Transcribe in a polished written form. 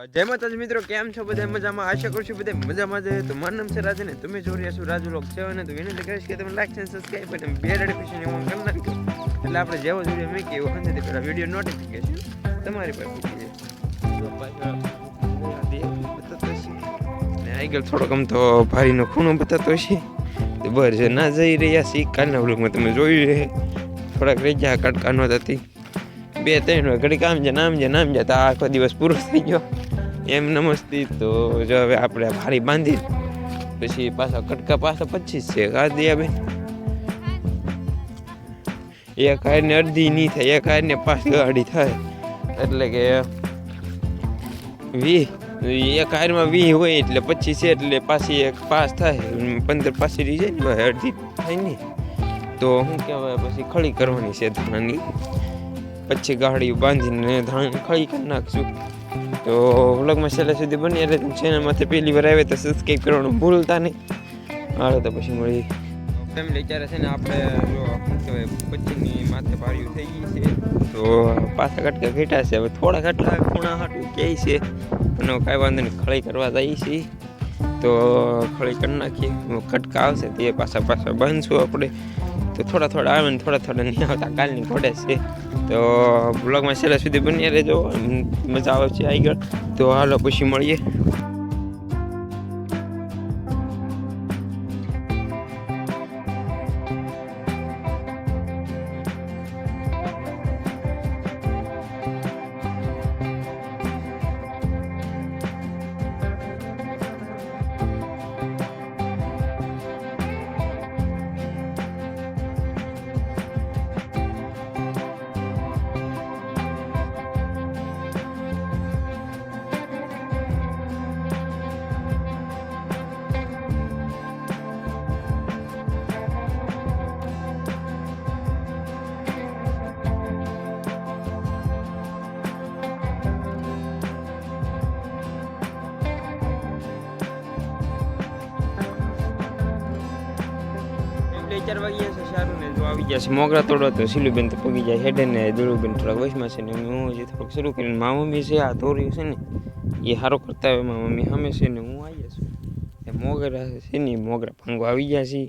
જય માતાજી મિત્રો, કેમ છો બધા? મજામાં? આશા કરું છું બધા મજામાં જ. તો મારું નામ છે રાજુ ને તમે જોઈ રહ્યા છો રાજુ લોક છે ને. તો વિનંતી કરીશ કે તમે લાઈક અને સબસ્ક્રાઈબ અને બે નોટિફિકેશન એવું કરી નાખજો, એટલે આપણે જેવો વિડીયો મૂકીએ એવો હંસેથી પહેલાં વિડીયો નોટિફિકેશન તમારી પાસે પૂછી જાય. આગળ થોડોક આમ તો ભારીનો ખૂણો બતાતો છે. તો બર છે ના જઈ રહ્યા છીએ. કાલના વ્લોગમાં તમે જોયું છે થોડાક રહી ગયા કટકા નહોતી. 2-3 ઘડીક આમ જાય તો આખો દિવસ પૂરો થઈ ગયો એમ નમસ્તી. તો જો હવે આપણે ભારી બાંધી પછી પાછા કટકા પાછા 25 છે ગાદી બેન. એક હારને અડધી નહીં થાય, એક હારને 5 ગાડી થાય, એટલે કે 20 એક હારમાં 20 હોય એટલે 25 છે એટલે પાછી એક 5 થાય, 15 પાછી રહી જાય ને અડધી થાય નહીં. તો શું કહેવાય પછી ખળી કરવાની છે ધાણાની. પછી ગાડી બાંધીને ધાણ ખળી કરી નાખશું. તો વ્લોગમાં છેલ્લે સુધી બની એટલે ચેનલમાંથી પહેલી વાર આવે તો સબસ્ક્રાઈબ કરવાનું ભૂલતા નહીં. હાલો તો પછી મળી ફેમિલી. અત્યારે છે ને આપણે જો શું કહેવાય 25ની માથે ભાર્યું થઈ ગઈ છે. તો પાછા કટકા ઘટ્યા છે. હવે થોડા ઘટલા ખૂણા હાટું કહે છે અને કાંઈ વાંધો નહીં, ખળી કરવા જઈએ છીએ. તો ખળી કરી નાખીએ. કટકા આવશે તે પાછા બાંધશું આપણે. તો થોડા આવે ને થોડા નહીં આવતા. કાલની ઘોડે છે. તો બ્લોગમાં છેલ્લા સુધી બની રહેજો, મજા આવે છે આગળ. તો હાલો પછી મળીએ. વાગ્યા છે સારું ને. જો આવી ગયા છે મોગરા તોડો. તો સિલુબેન તો પગી જાય હેડે ને દુલુબેન થોડાક વશમાં છે ને હું હજી થોડુંક શરૂ કરીને મારા મમ્મી છે આ ધોર્યું છે ને એ સારો કરતા હોય. મારા મમ્મી સામે છે ને હું આવી છું. એ મોગરા છે ને મોગરા ભાંગવા આવી ગયા છે.